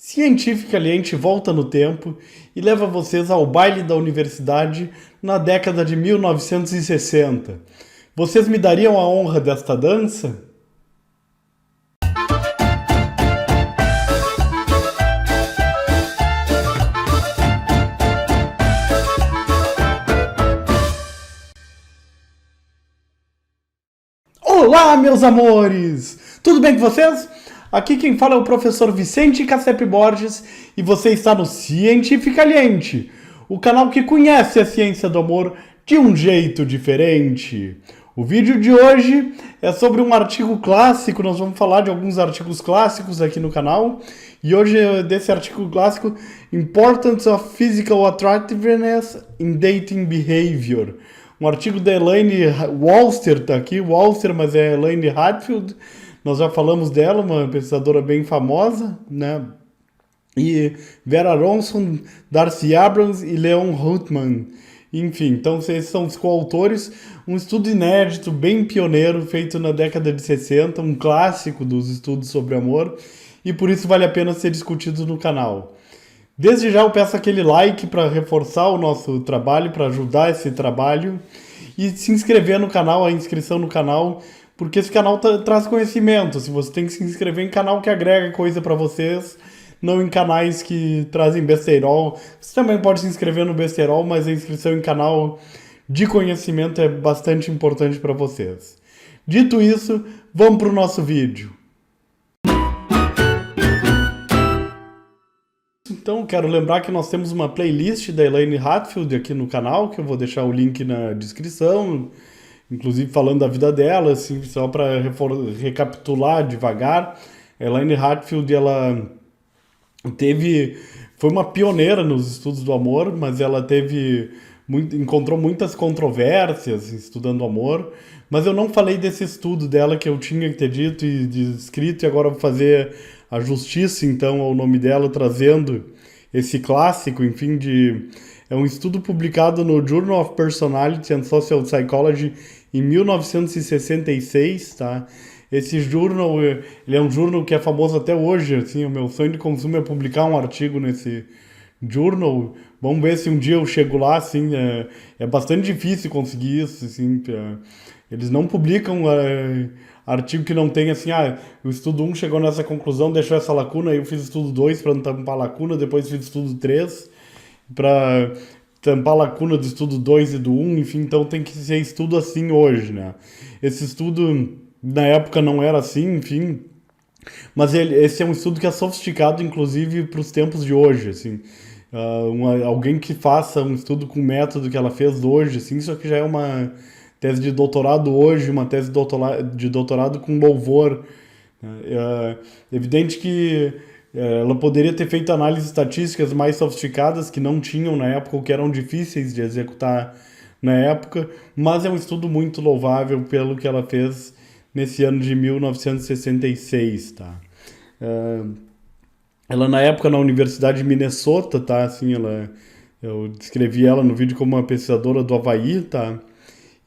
Cientificamente volta no tempo e leva vocês ao baile da universidade na década de 1960. Vocês me dariam a honra desta dança? Olá, meus amores! Tudo bem com vocês? Aqui quem fala é o professor Vicente Cassep Borges e você está no Cientificamente, o canal que conhece a ciência do amor de um jeito diferente. O vídeo de hoje é sobre um artigo clássico, nós vamos falar de alguns artigos clássicos aqui no canal. E hoje é desse artigo clássico, Importance of Physical Attractiveness in Dating Behavior. Um artigo da Elaine Walster, tá aqui, Walster, mas é Elaine Hadfield. Nós já falamos dela, uma pesquisadora bem famosa, né? E Vera Ronson, Darcy Abrams e Leon Hutman. Enfim, então esses são os coautores. Um estudo inédito, bem pioneiro, feito na década de 60, um clássico dos estudos sobre amor, e por isso vale a pena ser discutido no canal. Desde já eu peço aquele like para reforçar o nosso trabalho, para ajudar esse trabalho, e se inscrever no canal, a inscrição no canal, porque esse canal traz conhecimento. Se você tem que se inscrever em canal que agrega coisa para vocês, não em canais que trazem besterol. Você também pode se inscrever no besterol, mas a inscrição em canal de conhecimento é bastante importante para vocês. Dito isso, vamos para o nosso vídeo. Então, quero lembrar que nós temos uma playlist da Elaine Hadfield aqui no canal, que eu vou deixar o link na descrição, inclusive falando da vida dela, assim, só para recapitular devagar. A Elaine Hadfield, ela foi uma pioneira nos estudos do amor, mas ela encontrou muitas controvérsias estudando amor, mas eu não falei desse estudo dela que eu tinha que ter dito e escrito, e agora vou fazer a justiça, então, ao nome dela, trazendo esse clássico, enfim, é um estudo publicado no Journal of Personality and Social Psychology em 1966, tá? Esse journal, ele é um journal que é famoso até hoje, assim, o meu sonho de consumo é publicar um artigo nesse journal. Vamos ver se um dia eu chego lá, assim, é bastante difícil conseguir isso, assim, eles não publicam artigo que não tem, assim, o estudo 1 chegou nessa conclusão, deixou essa lacuna, aí eu fiz estudo 2 para não tampar a lacuna, depois fiz estudo 3 para tampar a lacuna do estudo 2 e do 1, enfim, então tem que ser estudo assim hoje, né? Esse estudo, na época, não era assim, enfim, mas esse é um estudo que é sofisticado, inclusive, para os tempos de hoje, assim. Alguém que faça um estudo com o método que ela fez hoje, assim, isso aqui já é uma tese de doutorado hoje, uma tese de doutorado com louvor. É evidente que ela poderia ter feito análises estatísticas mais sofisticadas que não tinham na época ou que eram difíceis de executar na época, mas é um estudo muito louvável pelo que ela fez nesse ano de 1966, tá? Ela, na época, na Universidade de Minnesota, tá? Assim, eu descrevi ela no vídeo como uma pesquisadora do Havaí, tá?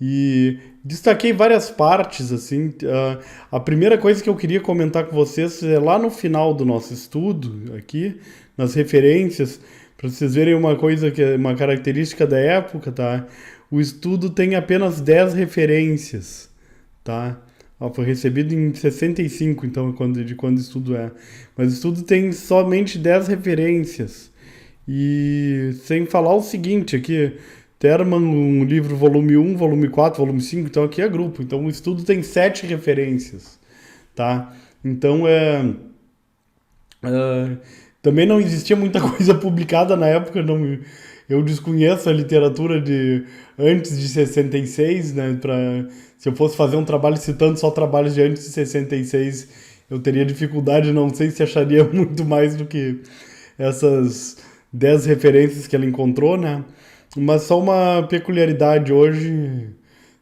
E destaquei várias partes, assim. A primeira coisa que eu queria comentar com vocês é lá no final do nosso estudo, aqui, nas referências, para vocês verem uma coisa que é uma característica da época, tá? O estudo tem apenas 10 referências, tá? Foi recebido em 65, então, de quando o estudo é. Mas o estudo tem somente 10 referências. E sem falar o seguinte, aqui, Terman, um livro volume 1, volume 4, volume 5, então aqui é grupo. Então o estudo tem 7 referências, tá? Então também não existia muita coisa publicada na época, eu desconheço a literatura de antes de 66, né? Se eu fosse fazer um trabalho citando só trabalhos de antes de 66, eu teria dificuldade, não sei se acharia muito mais do que essas 10 referências que ela encontrou, né? Mas só uma peculiaridade hoje,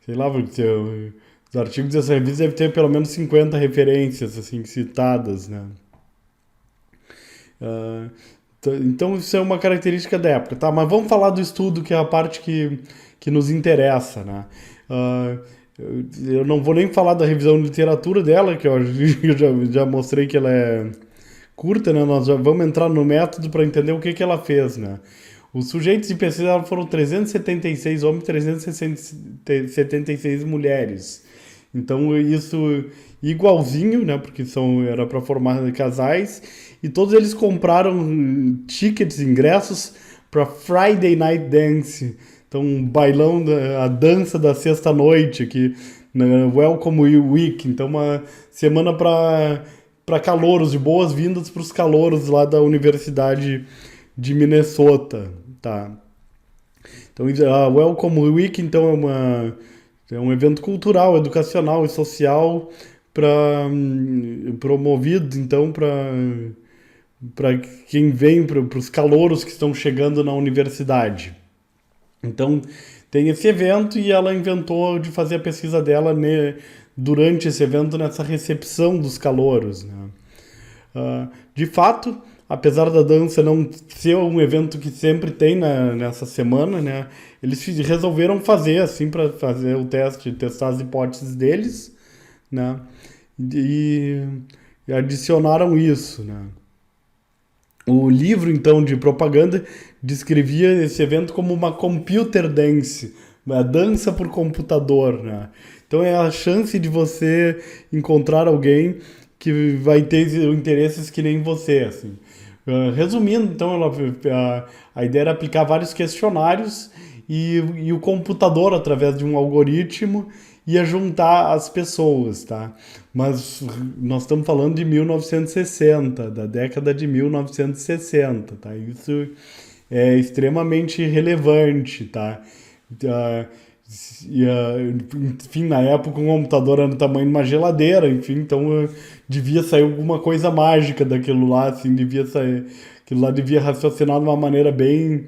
sei lá, os artigos dessa revista devem ter pelo menos 50 referências, assim, citadas, né? Então isso é uma característica da época, tá? Mas vamos falar do estudo, que é a parte que nos interessa, né? Eu não vou nem falar da revisão de literatura dela, que eu já mostrei que ela é curta, né? Nós já vamos entrar no método para entender o que que ela fez, né? Os sujeitos de pesquisa foram 376 homens e 376 mulheres. Então, isso igualzinho, né? Porque era para formar casais. E todos eles compraram tickets, ingressos para Friday Night Dance. Então, um bailão, a dança da sexta-noite aqui, na Welcome Week. Então, uma semana para calouros, de boas-vindas para os calouros lá da Universidade de Minnesota, tá? Então, a Welcome Week, então, é um evento cultural, educacional e social promovido, então, para quem vem, para os calouros que estão chegando na universidade. Então, tem esse evento e ela inventou de fazer a pesquisa dela durante esse evento, nessa recepção dos calouros, né? De fato, apesar da dança não ser um evento que sempre tem nessa semana, né? Eles resolveram fazer, assim, para fazer o teste, testar as hipóteses deles, né? E adicionaram isso, né? O livro, então, de propaganda descrevia esse evento como uma computer dance, uma dança por computador, né? Então é a chance de você encontrar alguém que vai ter interesses que nem você, assim. Resumindo, então, a ideia era aplicar vários questionários e o computador, através de um algoritmo, ia juntar as pessoas, tá? Mas nós estamos falando de 1960, da década de 1960, tá? Isso é extremamente relevante, tá? Enfim, na época o computador era do tamanho de uma geladeira, enfim, então devia sair alguma coisa mágica daquilo lá, assim, aquilo lá devia raciocinar de uma maneira bem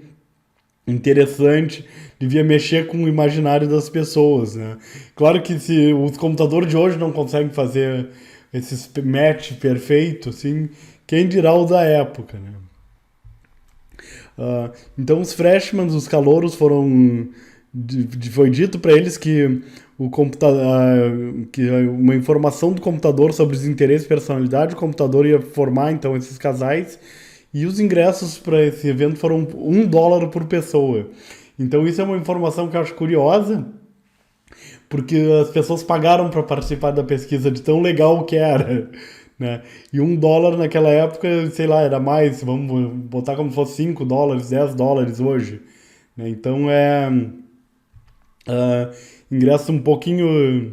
interessante, devia mexer com o imaginário das pessoas, né? Claro que se os computadores de hoje não conseguem fazer esse match perfeito, assim, quem dirá os da época, né? Então os freshmen, os calouros, foi dito para eles que que uma informação do computador sobre os interesses e personalidade, o computador ia formar então esses casais, e os ingressos para esse evento foram $1 por pessoa. Então isso é uma informação que eu acho curiosa, porque as pessoas pagaram para participar da pesquisa, de tão legal que era, né? E $1 naquela época, sei lá, era mais, vamos botar como se fosse $5, $10 hoje, né? Então ingressos um pouquinho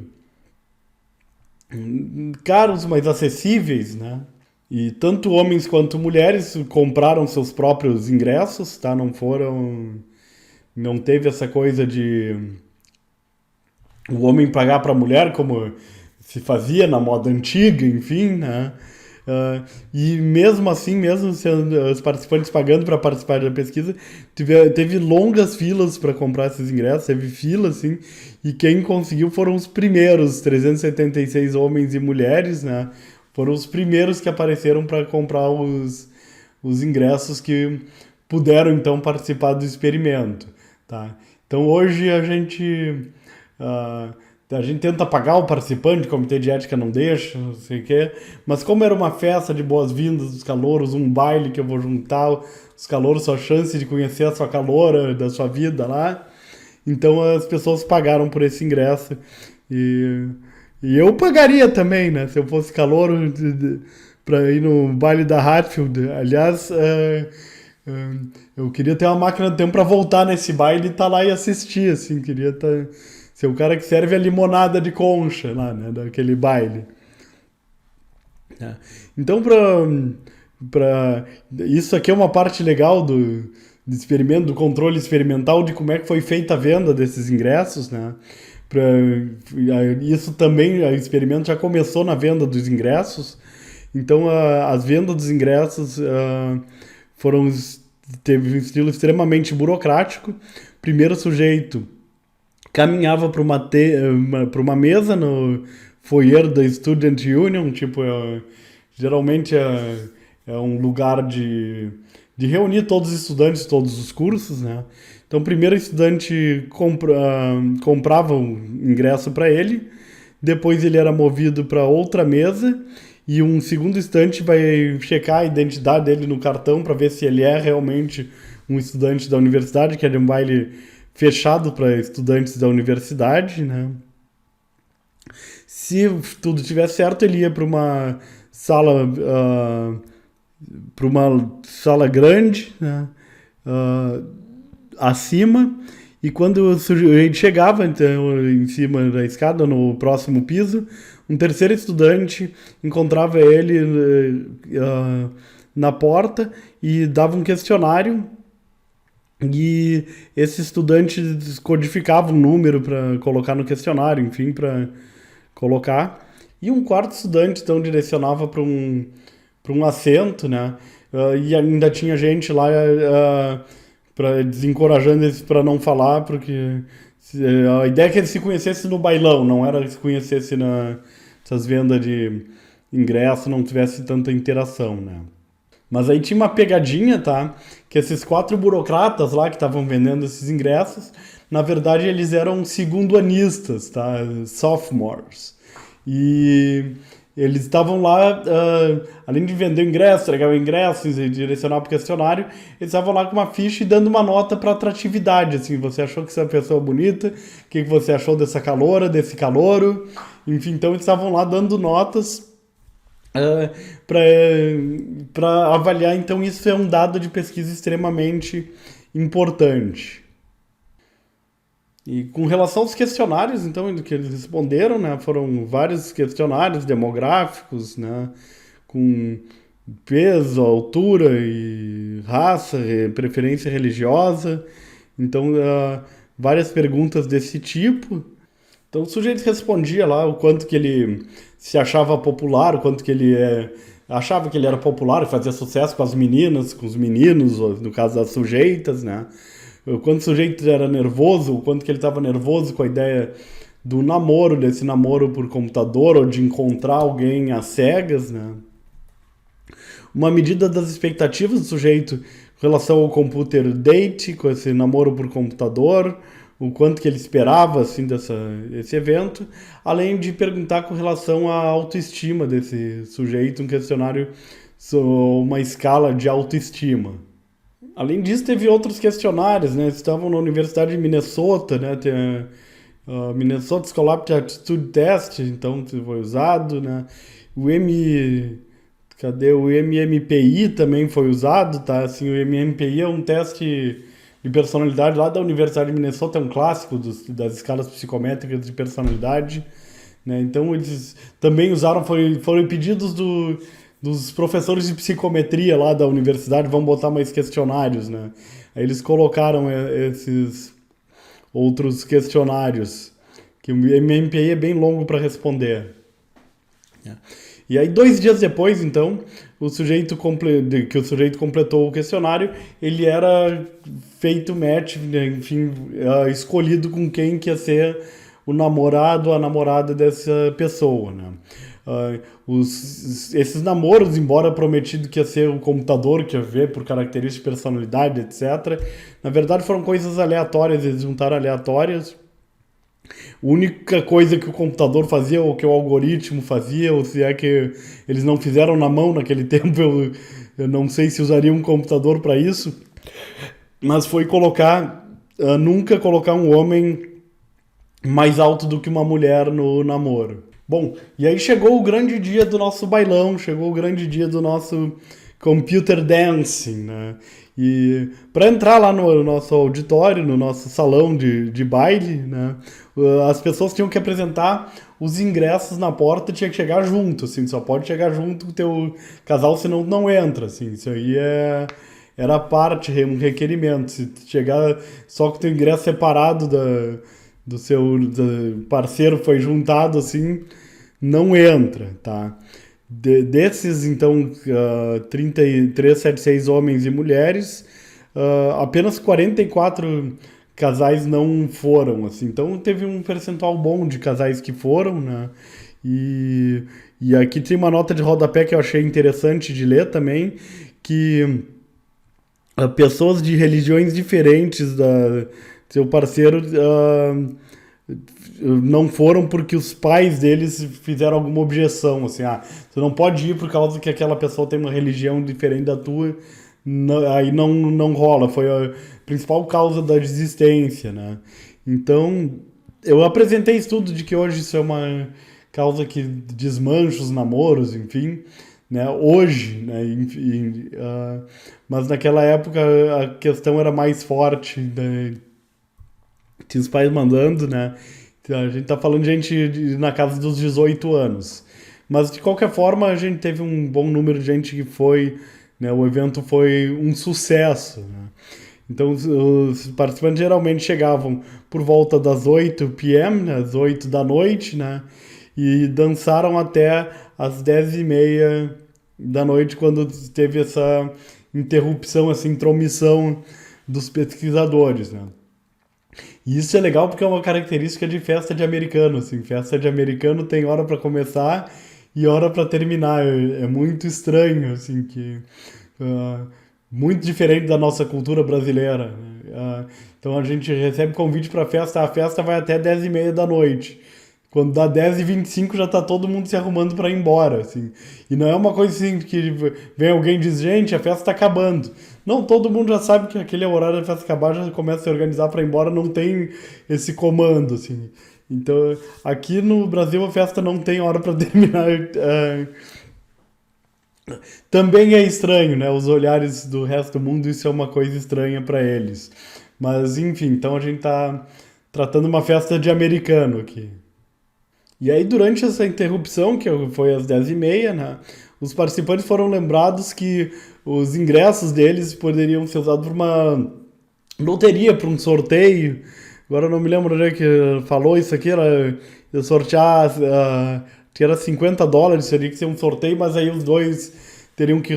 caros, mas acessíveis, né? E tanto homens quanto mulheres compraram seus próprios ingressos, tá? Não teve essa coisa de o homem pagar para a mulher, como se fazia na moda antiga, enfim, né? E mesmo assim, mesmo sendo os participantes pagando para participar da pesquisa, teve longas filas para comprar esses ingressos, teve fila, assim, e quem conseguiu foram os primeiros, 376 homens e mulheres, né? Foram os primeiros que apareceram para comprar os ingressos que puderam, então, participar do experimento, tá? Então, hoje a gente tenta pagar o participante, o comitê de ética não deixa, não sei o quê, mas como era uma festa de boas-vindas dos calouros, um baile que eu vou juntar os calouros, sua chance de conhecer a sua caloura da sua vida lá, então as pessoas pagaram por esse ingresso e eu pagaria também, né, se eu fosse calouro para ir no baile da Hatfield. Aliás, eu queria ter uma máquina do tempo para voltar nesse baile e estar lá e assistir, assim, queria ser o cara que serve a limonada de concha lá, né, daquele baile. Então, isso aqui é uma parte legal do experimento, do controle experimental, de como é que foi feita a venda desses ingressos, né? Isso também, o experimento já começou na venda dos ingressos. Então, as vendas dos ingressos teve um estilo extremamente burocrático. Primeiro sujeito caminhava para uma mesa no foyer da Student Union, tipo, geralmente é um lugar de reunir todos os estudantes de todos os cursos, né? Então, primeiro o estudante comprava um ingresso para ele, depois ele era movido para outra mesa e um segundo estudante vai checar a identidade dele no cartão para ver se ele é realmente um estudante da universidade, que é um baile fechado para estudantes da universidade, né? Se tudo estiver certo, ele ia sala, uh, para uma sala grande, né? uh, acima, e quando o sujeito chegava então, em cima da escada, no próximo piso, um terceiro estudante encontrava ele na porta e dava um questionário, e esse estudante codificava um número para colocar no questionário, enfim, para colocar. E um quarto estudante então direcionava para um assento, né? E ainda tinha gente lá desencorajando eles para não falar, porque a ideia é que eles se conhecessem no bailão, não era que se conhecessem nessas vendas de ingresso, não tivesse tanta interação, né? Mas aí tinha uma pegadinha, tá? Que esses quatro burocratas lá que estavam vendendo esses ingressos, na verdade eles eram segundo-anistas, tá? Sophomores. E eles estavam lá, além de vender ingressos, entregar ingressos e direcionar para o questionário, eles estavam lá com uma ficha e dando uma nota para atratividade, assim, você achou que essa pessoa é bonita, o que você achou dessa caloura, desse calouro, enfim, então eles estavam lá dando notas para avaliar, então isso é um dado de pesquisa extremamente importante. E com relação aos questionários, então, que eles responderam, né, foram vários questionários demográficos, né, com peso, altura e raça, preferência religiosa, então várias perguntas desse tipo. Então o sujeito respondia lá o quanto que ele se achava popular, o quanto que ele achava que ele era popular, fazia sucesso com as meninas, com os meninos, no caso das sujeitas, né? O quanto o sujeito era nervoso, o quanto que ele estava nervoso com a ideia do namoro, desse namoro por computador, ou de encontrar alguém às cegas, né? Uma medida das expectativas do sujeito com relação ao computer date, com esse namoro por computador, o quanto que ele esperava assim desse evento, além de perguntar com relação à autoestima desse sujeito, um questionário, uma escala de autoestima. Além disso, teve outros questionários, né? Estavam na Universidade de Minnesota, né? Tem a Minnesota Scholastic Aptitude Test, então foi usado, né? O MMPI também foi usado, tá? Assim, o MMPI é um teste de personalidade lá da Universidade de Minnesota, é um clássico das escalas psicométricas de personalidade, né? Então eles também usaram, foram pedidos dos professores de psicometria lá da universidade, vão botar mais questionários, né? Aí eles colocaram esses outros questionários, que o MMPI é bem longo para responder. E aí 2 dias depois, então, que o sujeito completou o questionário, ele era feito match, né? Enfim, escolhido com quem que ia ser o namorado, a namorada dessa pessoa, né? Esses namoros, embora prometido que ia ser o computador, que ia ver por características de personalidade, etc., na verdade foram coisas aleatórias, eles juntaram aleatórias. A única coisa que o computador fazia, ou que o algoritmo fazia, ou se é que eles não fizeram na mão naquele tempo, eu não sei se usaria um computador para isso, mas foi nunca colocar um homem mais alto do que uma mulher no namoro. Bom, e aí chegou o grande dia do nosso bailão, chegou o grande dia do nosso computer dancing, né? E para entrar lá no nosso auditório, no nosso salão de baile, né, as pessoas tinham que apresentar os ingressos na porta, tinha que chegar junto, assim, só pode chegar junto com o teu casal, senão não entra, assim, isso aí era parte, um requerimento. Se chegar só com o teu ingresso separado do seu parceiro foi juntado, assim, não entra, tá? Desses, então, 376 homens e mulheres, apenas 44 casais não foram, assim. Então, teve um percentual bom de casais que foram, né? E aqui tem uma nota de rodapé que eu achei interessante de ler também, que pessoas de religiões diferentes seu parceiro não foram porque os pais deles fizeram alguma objeção, assim, você não pode ir por causa que aquela pessoa tem uma religião diferente da tua, aí não rola, foi a principal causa da desistência, né? Então, eu apresentei estudo de que hoje isso é uma causa que desmancha os namoros, enfim, né? Hoje, né? Enfim, mas naquela época a questão era mais forte, né? Tinha os pais mandando, né? A gente tá falando de gente na casa dos 18 anos. Mas de qualquer forma, a gente teve um bom número de gente que foi, né? O evento foi um sucesso, né? Então, os participantes geralmente chegavam por volta das 8 p.m., né, às 8 da noite, né? E dançaram até às 10h30 da noite, quando teve essa interrupção, essa intromissão dos pesquisadores, né? E isso é legal porque é uma característica de festa de americano, assim. Festa de americano tem hora para começar e hora para terminar. É muito estranho, assim, que... ah, muito diferente da nossa cultura brasileira, né? Então a gente recebe convite para festa, a festa vai até 10h30 da noite. Quando dá 10h25 já tá todo mundo se arrumando para ir embora, assim. E não é uma coisa assim que vem alguém e diz, gente, a festa tá acabando. Não, todo mundo já sabe que aquele é o horário da festa acabar, já começa a se organizar para ir embora, não tem esse comando, assim. Então, aqui no Brasil a festa não tem hora para terminar. Também é estranho, né? Os olhares do resto do mundo, isso é uma coisa estranha para eles. Mas, enfim, então a gente tá tratando uma festa de americano aqui. E aí, durante essa interrupção, que foi às 10h30, né? Os participantes foram lembrados que os ingressos deles poderiam ser usados para uma loteria, para um sorteio. Agora eu não me lembro onde é que falou isso aqui, era sortear, que era US$ 50, teria que ser um sorteio, mas aí os dois teriam que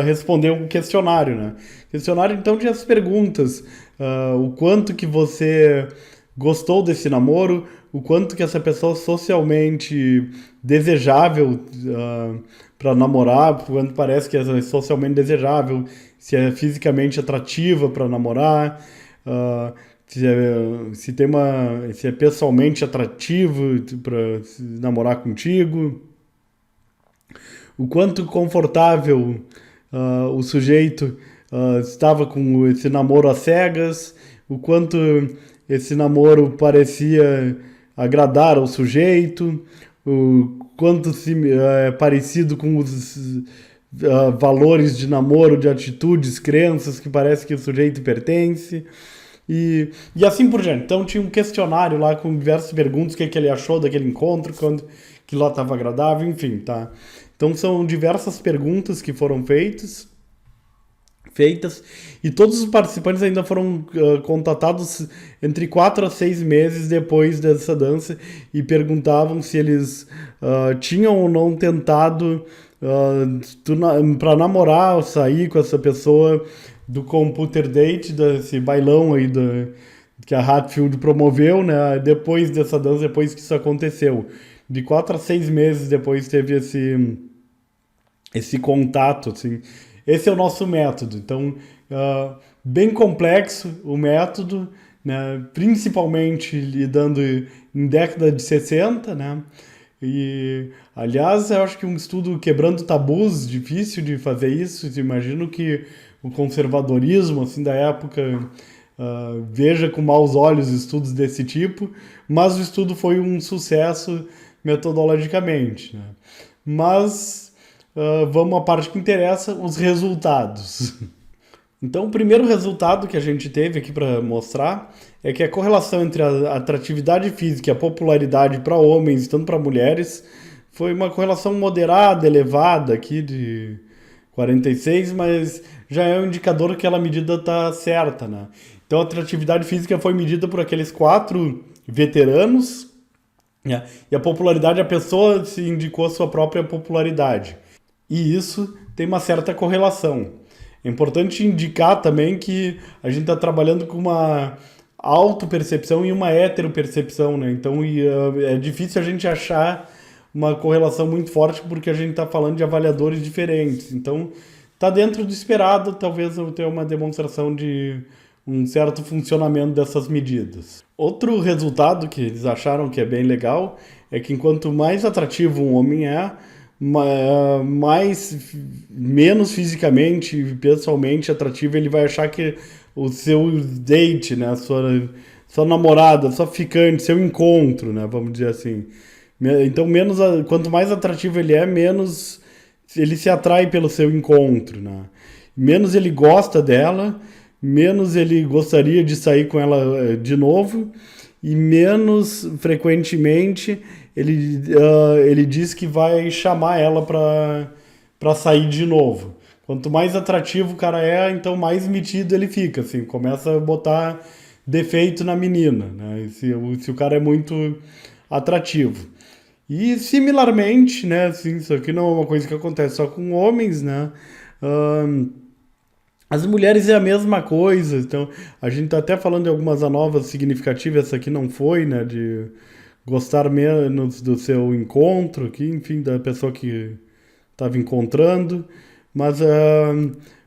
responder um questionário, né? O questionário, então, tinha as perguntas. O quanto que você gostou desse namoro, o quanto que essa pessoa é socialmente desejável para namorar, o quanto parece que é socialmente desejável, se é fisicamente atrativa para namorar, se é pessoalmente atrativo para namorar contigo, o quanto confortável o sujeito estava com esse namoro às cegas, o quanto esse namoro parecia agradar ao sujeito, o quanto é parecido com os valores de namoro, de atitudes, crenças que parece que o sujeito pertence. E assim por diante. Então tinha um questionário lá com diversas perguntas, o que ele achou daquele encontro, quando que lá estava agradável, enfim, tá? Então são diversas perguntas que foram feitas, e todos os participantes ainda foram contatados entre 4 a 6 meses depois dessa dança e perguntavam se eles tinham ou não tentado para namorar ou sair com essa pessoa do computer date, desse bailão aí que a Hatfield promoveu, né? Depois dessa dança, depois que isso aconteceu. De 4 a 6 meses depois teve esse contato, assim. Esse é o nosso método. Então, bem complexo o método, né? Principalmente lidando em década de 60, né? E, aliás, eu acho que um estudo quebrando tabus, difícil de fazer isso. Imagino que o conservadorismo assim, da época veja com maus olhos estudos desse tipo, mas o estudo foi um sucesso metodologicamente, né? Mas vamos à parte que interessa, os resultados. Então, o primeiro resultado que a gente teve aqui para mostrar é que a correlação entre a atratividade física e a popularidade para homens, tanto para mulheres, foi uma correlação moderada, elevada aqui de 46, mas já é um indicador que aquela medida está certa, né? Então, a atratividade física foi medida por aqueles 4 veteranos, né? E a popularidade, a pessoa se indicou a sua própria popularidade. E isso tem uma certa correlação. É importante indicar também que a gente está trabalhando com uma autopercepção e uma heteropercepção, né? Então é difícil a gente achar uma correlação muito forte porque a gente está falando de avaliadores diferentes. Então está dentro do esperado, talvez eu tenha uma demonstração de um certo funcionamento dessas medidas. Outro resultado que eles acharam que é bem legal é que enquanto mais atrativo um homem é, menos fisicamente e pessoalmente atrativo ele vai achar que o seu date, né, sua namorada, sua ficante, seu encontro, né, vamos dizer assim. Então, quanto mais atrativo ele é, menos ele se atrai pelo seu encontro, né? Menos ele gosta dela, menos ele gostaria de sair com ela de novo e menos frequentemente ele diz que vai chamar ela para sair de novo. Quanto mais atrativo o cara é, então mais metido ele fica, assim, começa a botar defeito na menina, né? Se o cara é muito atrativo. E similarmente, né, assim, isso aqui não é uma coisa que acontece só com homens, né? Ahn, as mulheres é a mesma coisa, então a gente tá até falando de algumas anovas significativas, essa aqui não foi, né, de gostar menos do seu encontro aqui, enfim, da pessoa que estava encontrando, mas,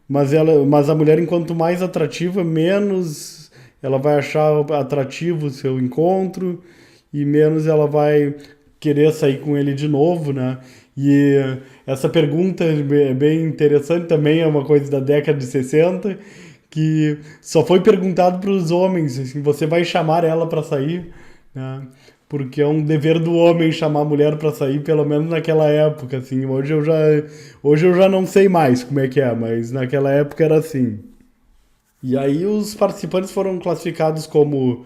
mas a mulher, enquanto mais atrativa, menos ela vai achar atrativo o seu encontro e menos ela vai querer sair com ele de novo, né? E essa pergunta é bem interessante, também é uma coisa da década de 60, que só foi perguntado para os homens, assim, você vai chamar ela para sair, né? Porque é um dever do homem chamar a mulher para sair, pelo menos naquela época, assim. Hoje eu já não sei mais como é que é, mas naquela época era assim. E aí os participantes foram classificados como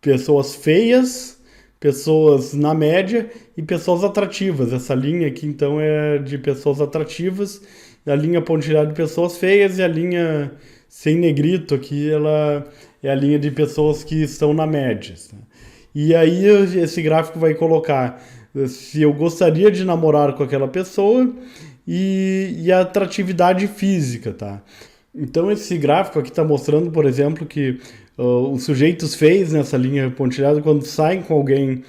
pessoas feias, pessoas na média e pessoas atrativas. Essa linha aqui, então, é de pessoas atrativas, a linha pontilhada de pessoas feias e a linha sem negrito aqui, ela é a linha de pessoas que estão na média. Tá? E aí esse gráfico vai colocar se eu gostaria de namorar com aquela pessoa e a atratividade física, tá? Então esse gráfico aqui está mostrando, por exemplo, que os sujeitos feios nessa linha pontilhada, quando saem com alguém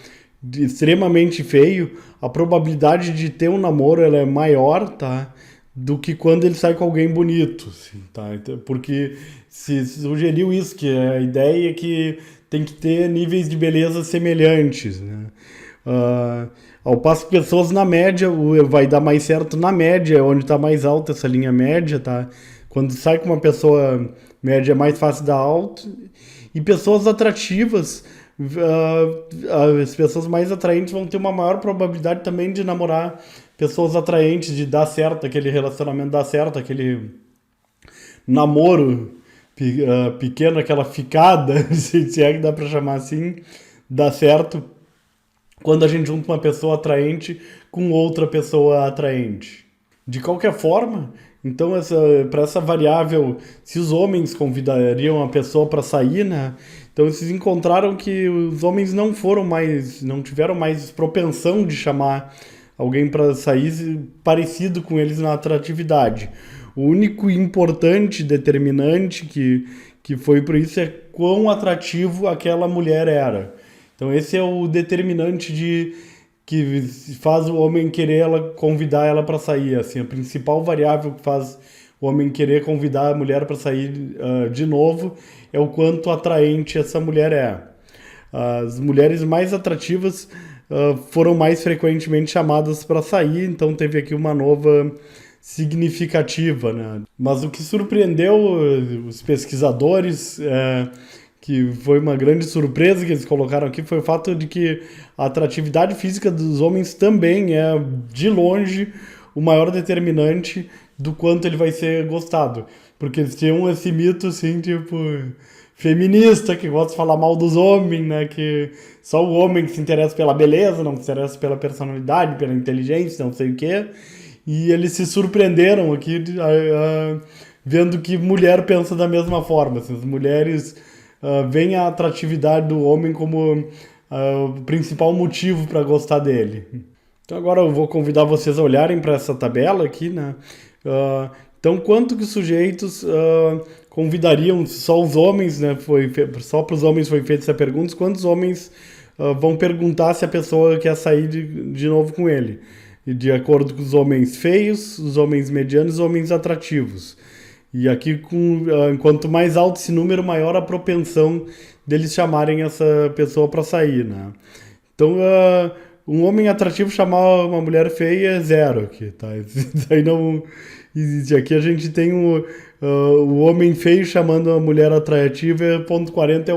extremamente feio, a probabilidade de ter um namoro ela é maior, tá? Do que quando ele sai com alguém bonito, assim, tá? Então, porque se sugeriu isso, que a ideia é que tem que ter níveis de beleza semelhantes, né? Ao passo que pessoas na média, vai dar mais certo na média, onde está mais alta essa linha média, tá? Quando sai com uma pessoa média é mais fácil dar alto. E pessoas atrativas, as pessoas mais atraentes vão ter uma maior probabilidade também de namorar pessoas atraentes, de dar certo, aquele relacionamento dar certo, aquele namoro pequeno, aquela ficada, se é que dá pra chamar assim, dá certo quando a gente junta uma pessoa atraente com outra pessoa atraente. De qualquer forma, então para essa variável, se os homens convidariam a pessoa para sair, né? Então eles encontraram que os homens não tiveram mais propensão de chamar alguém para sair parecido com eles na atratividade. O único importante, determinante que foi por isso é quão atrativo aquela mulher era. Então esse é o determinante que faz o homem querer convidar ela para sair. Assim, a principal variável que faz o homem querer convidar a mulher para sair de novo é o quanto atraente essa mulher é. As mulheres mais atrativas foram mais frequentemente chamadas para sair, então teve aqui uma nova significativa, né? Mas o que surpreendeu os pesquisadores, que foi uma grande surpresa que eles colocaram aqui, foi o fato de que a atratividade física dos homens também é, de longe, o maior determinante do quanto ele vai ser gostado. Porque eles tinham esse mito, assim, tipo, feminista, que gosta de falar mal dos homens, né? Que só o homem que se interessa pela beleza, não se interessa pela personalidade, pela inteligência, não sei o quê. E eles se surpreenderam aqui vendo que mulher pensa da mesma forma. Assim, as mulheres veem a atratividade do homem como o principal motivo para gostar dele. Então agora eu vou convidar vocês a olharem para essa tabela aqui, né? Então quanto que os sujeitos convidariam só os homens, né? Só para os homens foi feita essa pergunta, quantos homens vão perguntar se a pessoa quer sair de novo com ele? E de acordo com os homens feios, os homens medianos e os homens atrativos. E aqui, quanto mais alto esse número, maior a propensão deles chamarem essa pessoa para sair, né? Então, um homem atrativo chamar uma mulher feia é zero aqui, tá? Isso aí não existe. Aqui a gente tem o homem feio chamando uma mulher atrativa, ponto 40 é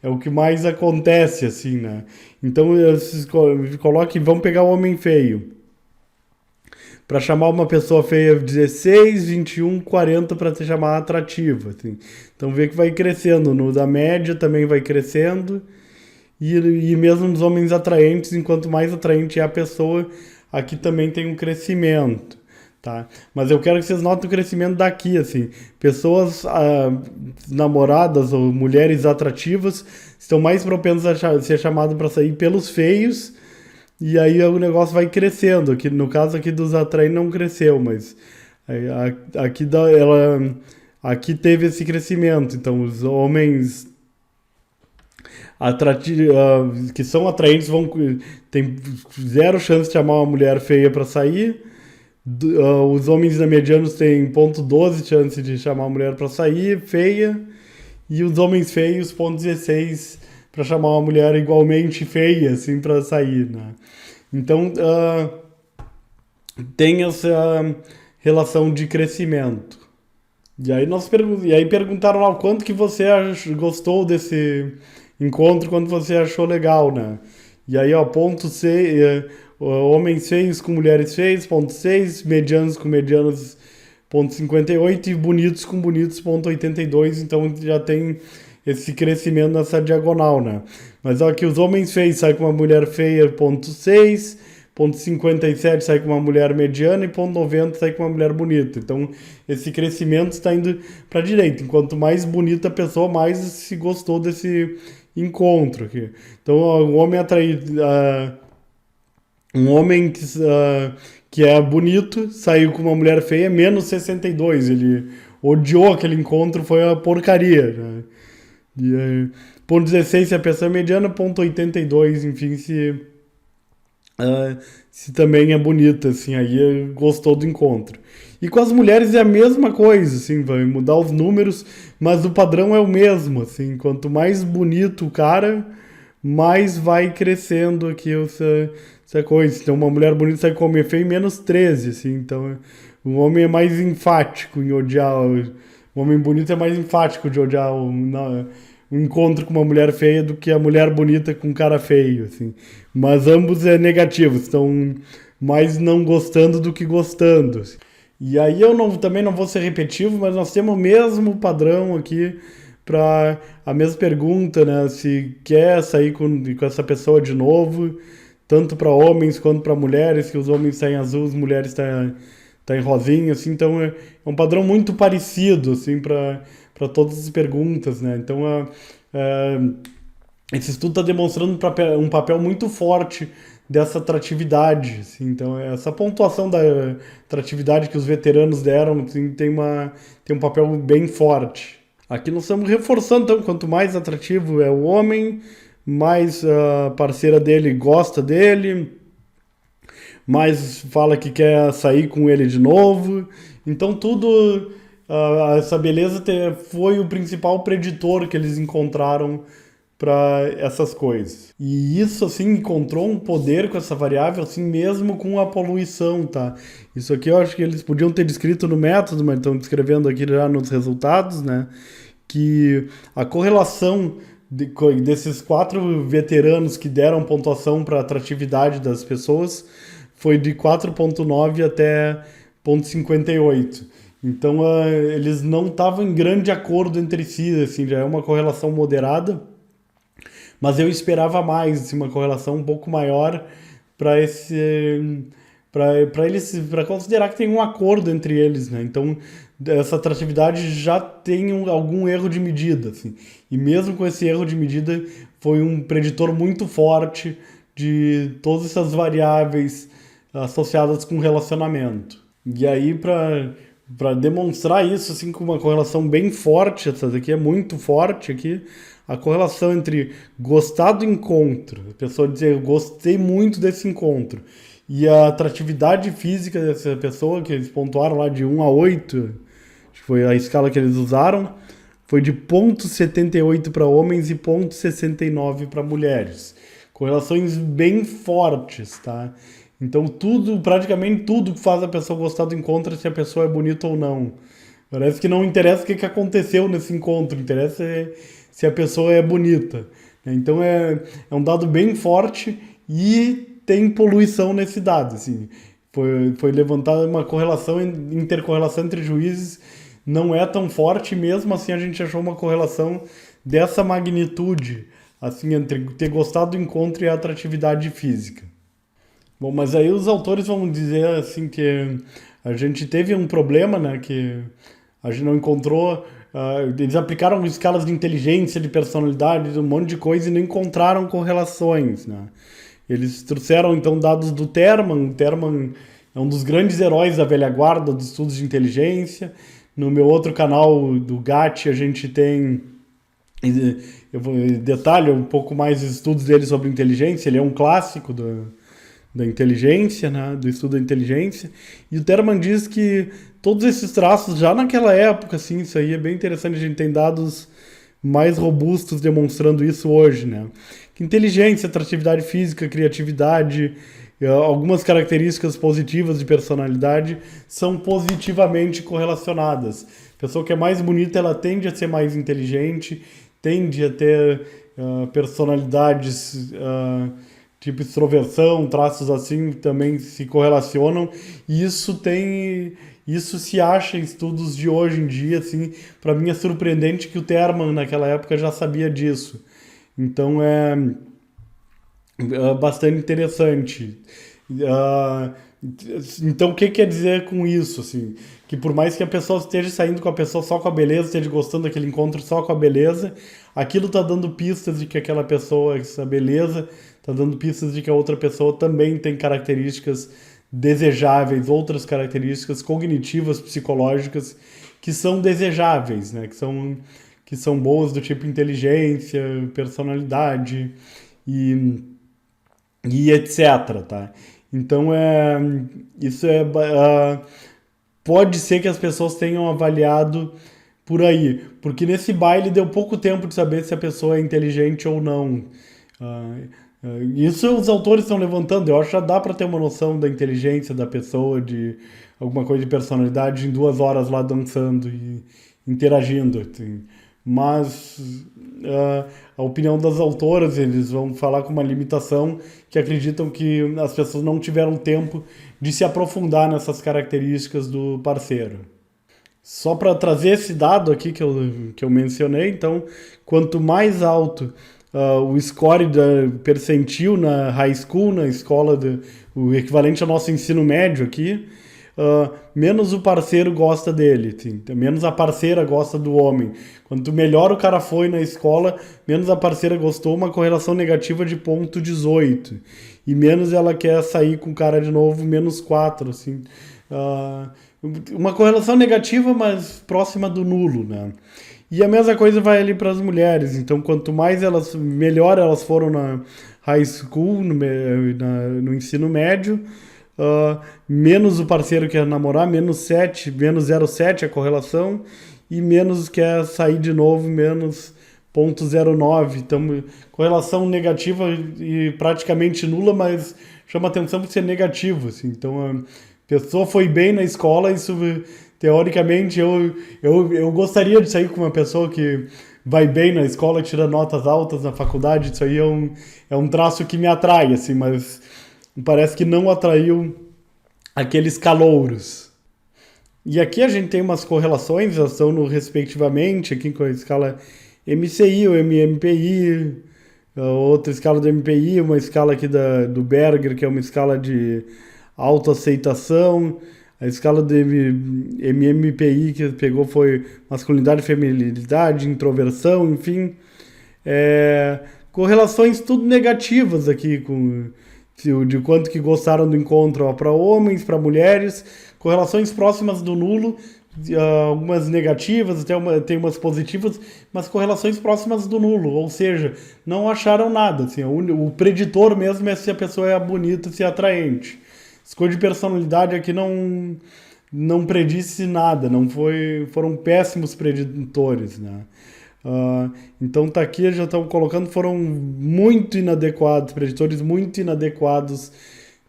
o que mais acontece, assim, né? Então, vamos pegar o homem feio. Para chamar uma pessoa feia 16, 21, 40 para se chamar atrativa, assim. Então vê que vai crescendo, no da média também vai crescendo, e mesmo nos homens atraentes, enquanto mais atraente é a pessoa, aqui também tem um crescimento, tá? Mas eu quero que vocês notem o crescimento daqui, assim, pessoas namoradas ou mulheres atrativas estão mais propensas a ser chamadas para sair pelos feios. E aí o negócio vai crescendo. Aqui, no caso aqui dos atraentes não cresceu, mas aqui teve esse crescimento. Então os homens que são atraentes tem zero chance de chamar uma mulher feia para sair. Os homens medianos têm 0,12 chance de chamar uma mulher para sair feia. E os homens feios, 0,16 para chamar uma mulher igualmente feia, assim, para sair, né? Então, tem essa relação de crescimento. E aí perguntaram lá o quanto que você gostou desse encontro, quanto você achou legal, né? E aí, ponto 6, homens feios com mulheres feias, ponto 6, medianos com medianas, ponto 58 e bonitos com bonitos, ponto 82, então já tem esse crescimento nessa diagonal, né? Mas aqui os homens feios saem com uma mulher feia, ponto 6, ponto 57 sai com uma mulher mediana e ponto 90 sai com uma mulher bonita. Então esse crescimento está indo para a direita. Enquanto mais bonita a pessoa, mais se gostou desse encontro aqui. Então o homem atraído, um homem que é bonito saiu com uma mulher feia, menos 62. Ele odiou aquele encontro, foi uma porcaria, né? E, ponto 16 se a pessoa é mediana, ponto 82, enfim, se também é bonita, assim, aí gostou do encontro. E com as mulheres é a mesma coisa, assim, vai mudar os números, mas o padrão é o mesmo, assim, quanto mais bonito o cara, mais vai crescendo aqui essa coisa. Então uma mulher bonita sai com homem feio, menos 13, assim, então o homem é mais enfático em odiar, o homem bonito é mais enfático de odiar o encontro com uma mulher feia do que a mulher bonita com um cara feio, assim. Mas ambos é negativos, estão mais não gostando do que gostando, assim. E aí também não vou ser repetitivo, mas nós temos o mesmo padrão aqui para a mesma pergunta, né? Se quer sair com essa pessoa de novo, tanto para homens quanto para mulheres, que os homens saem azul, as mulheres tá em rosinha, assim, então é um padrão muito parecido, assim, para todas as perguntas, né? Então, esse estudo está demonstrando um papel muito forte dessa atratividade, assim, então essa pontuação da atratividade que os veteranos deram, assim, tem um papel bem forte. Aqui nós estamos reforçando, então, quanto mais atrativo é o homem, mais a parceira dele gosta dele, mais fala que quer sair com ele de novo. Então tudo, essa beleza foi o principal preditor que eles encontraram para essas coisas. E isso, assim, encontrou um poder com essa variável, assim, mesmo com a poluição, tá? Isso aqui eu acho que eles podiam ter descrito no método, mas estão descrevendo aqui já nos resultados, né? Que a correlação desses 4 veteranos que deram pontuação para a atratividade das pessoas foi de 4,9 até 0,58. Então, eles não estavam em grande acordo entre si, assim, já é uma correlação moderada, mas eu esperava mais, assim, uma correlação um pouco maior para considerar que tem um acordo entre eles, né? Então, essa atratividade já tem algum erro de medida, assim. E mesmo com esse erro de medida, foi um preditor muito forte de todas essas variáveis associadas com relacionamento. E aí, para demonstrar isso, assim, com uma correlação bem forte, essa daqui é muito forte aqui, a correlação entre gostar do encontro, a pessoa dizer, eu gostei muito desse encontro, e a atratividade física dessa pessoa, que eles pontuaram lá de 1 a 8, acho que foi a escala que eles usaram, foi de 0,78 para homens e 0,69 para mulheres. Correlações bem fortes, tá? Então praticamente tudo que faz a pessoa gostar do encontro é se a pessoa é bonita ou não. Parece que não interessa o que aconteceu nesse encontro, interessa se a pessoa é bonita. Então é um dado bem forte e tem poluição nesse dado. Assim. Foi levantada uma intercorrelação entre juízes, não é tão forte, mesmo assim a gente achou uma correlação dessa magnitude, assim, entre ter gostado do encontro e a atratividade física. Bom, mas aí os autores vão dizer assim que a gente teve um problema, né, que a gente não encontrou, eles aplicaram escalas de inteligência, de personalidade, um monte de coisa e não encontraram correlações, né. Eles trouxeram então dados do Terman. O Terman é um dos grandes heróis da velha guarda dos estudos de inteligência. No meu outro canal do GAT a gente tem, eu detalho um pouco mais os estudos dele sobre inteligência. Ele é um clássico da inteligência, né, do estudo da inteligência. E o Terman diz que todos esses traços, já naquela época, assim, isso aí é bem interessante, a gente tem dados mais robustos demonstrando isso hoje, né? Que inteligência, atratividade física, criatividade, algumas características positivas de personalidade são positivamente correlacionadas. A pessoa que é mais bonita, ela tende a ser mais inteligente, tende a ter personalidades tipo extroversão, traços assim também se correlacionam, e isso se acha em estudos de hoje em dia, assim, para mim é surpreendente que o Terman naquela época já sabia disso. Então é bastante interessante. Ah, então o que quer dizer com isso, assim? Que por mais que a pessoa esteja saindo com a pessoa só com a beleza, esteja gostando daquele encontro só com a beleza, aquilo tá dando pistas de que aquela pessoa, essa beleza, tá dando pistas de que a outra pessoa também tem características desejáveis, outras características cognitivas, psicológicas que são desejáveis, né? Que são boas, do tipo inteligência, personalidade e etc, tá? Então isso pode ser que as pessoas tenham avaliado por aí, porque nesse baile deu pouco tempo de saber se a pessoa é inteligente ou não. Ah, Isso os autores estão levantando. Eu acho que já dá para ter uma noção da inteligência da pessoa, de alguma coisa de personalidade em 2 horas lá dançando e interagindo, assim. Mas a opinião das autoras, eles vão falar com uma limitação, que acreditam que as pessoas não tiveram tempo de se aprofundar nessas características do parceiro. Só para trazer esse dado aqui que eu mencionei, então, quanto mais alto o score da percentil na high school, na escola, o equivalente ao nosso ensino médio aqui, menos o parceiro gosta dele, assim, menos a parceira gosta do homem. Quanto melhor o cara foi na escola, menos a parceira gostou, uma correlação negativa de 0,18. E menos ela quer sair com o cara de novo, -4, assim. Uma correlação negativa, mas próxima do nulo, né? E a mesma coisa vai ali para as mulheres. Então, quanto mais melhor elas foram na high school, no ensino médio, menos o parceiro quer namorar, -7, -0,7 a correlação, e menos quer sair de novo, -0,09. Então, correlação negativa e praticamente nula, mas chama atenção por ser negativo, assim. Então, a pessoa foi bem na escola, isso teoricamente eu gostaria de sair com uma pessoa que vai bem na escola, tira notas altas na faculdade. Isso aí é um traço que me atrai, assim, mas parece que não atraiu aqueles calouros. E aqui a gente tem umas correlações, elas estão respectivamente, aqui com a escala MCI ou MMPI, outra escala do MPI, uma escala aqui do Berger, que é uma escala de autoaceitação. A escala do MMPI que pegou foi masculinidade, feminilidade, introversão, enfim. Correlações tudo negativas aqui, de quanto que gostaram do encontro para homens, para mulheres. Correlações próximas do nulo, algumas negativas, tem umas positivas, mas correlações próximas do nulo. Ou seja, não acharam nada. Assim, o preditor mesmo é se a pessoa é bonita, se é atraente. Escolha de personalidade aqui não predisse nada, foram péssimos preditores, né? Então tá aqui, já estão colocando, foram muito inadequados, preditores muito inadequados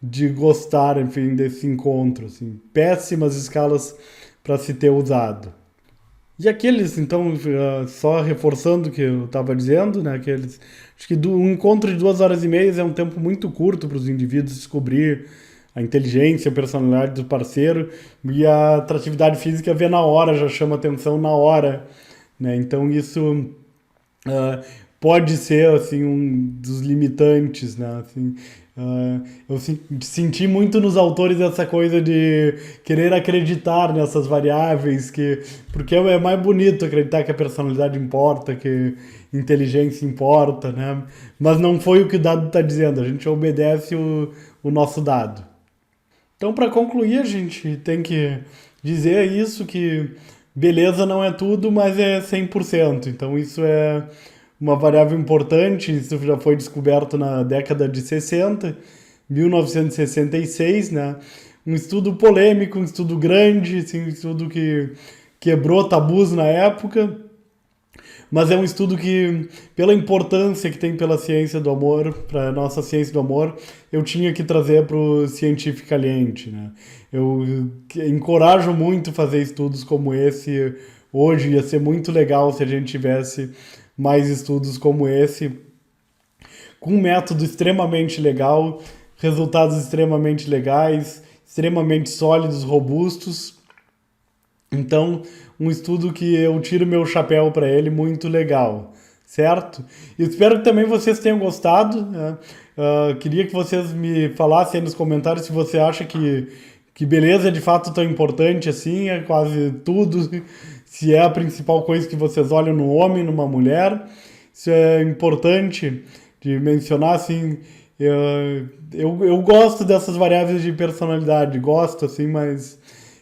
de gostar, enfim, desse encontro, assim, péssimas escalas para se ter usado. E aqueles, então, só reforçando o que eu estava dizendo, né, aqueles, acho que um encontro de 2 horas e meia é um tempo muito curto para os indivíduos descobrir a inteligência, a personalidade do parceiro, e a atratividade física vê na hora, já chama atenção na hora, né? Então isso pode ser assim um dos limitantes, né? Assim, eu senti muito nos autores essa coisa de querer acreditar nessas variáveis, porque é mais bonito acreditar que a personalidade importa, que inteligência importa, né? Mas não foi o que o dado está dizendo, a gente obedece o nosso dado. Então, para concluir, a gente tem que dizer isso, que beleza não é tudo, mas é 100%. Então, isso é uma variável importante, isso já foi descoberto na década de 60, 1966, né? Um estudo polêmico, um estudo grande, assim, um estudo que quebrou tabus na época, mas é um estudo que, pela importância que tem pela ciência do amor, para a nossa ciência do amor, eu tinha que trazer para o Cientificamente, né? Eu encorajo muito fazer estudos como esse hoje, ia ser muito legal se a gente tivesse mais estudos como esse, com um método extremamente legal, resultados extremamente legais, extremamente sólidos, robustos. Então, um estudo que eu tiro meu chapéu para ele, muito legal, certo? E espero que também vocês tenham gostado, né? Queria que vocês me falassem aí nos comentários se você acha que beleza é de fato tão importante assim, é quase tudo, se é a principal coisa que vocês olham no homem, numa mulher. Isso é importante de mencionar, assim, eu gosto dessas variáveis de personalidade, gosto, assim, mas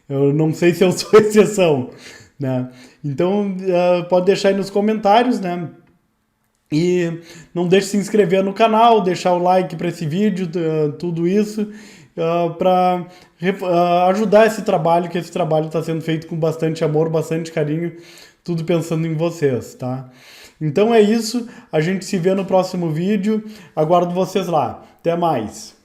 eu não sei se eu sou exceção, né? Então, pode deixar aí nos comentários, né? E não deixe de se inscrever no canal, deixar o like para esse vídeo, tudo isso, para ajudar esse trabalho, que esse trabalho está sendo feito com bastante amor, bastante carinho, tudo pensando em vocês, tá? Então é isso, a gente se vê no próximo vídeo, aguardo vocês lá. Até mais!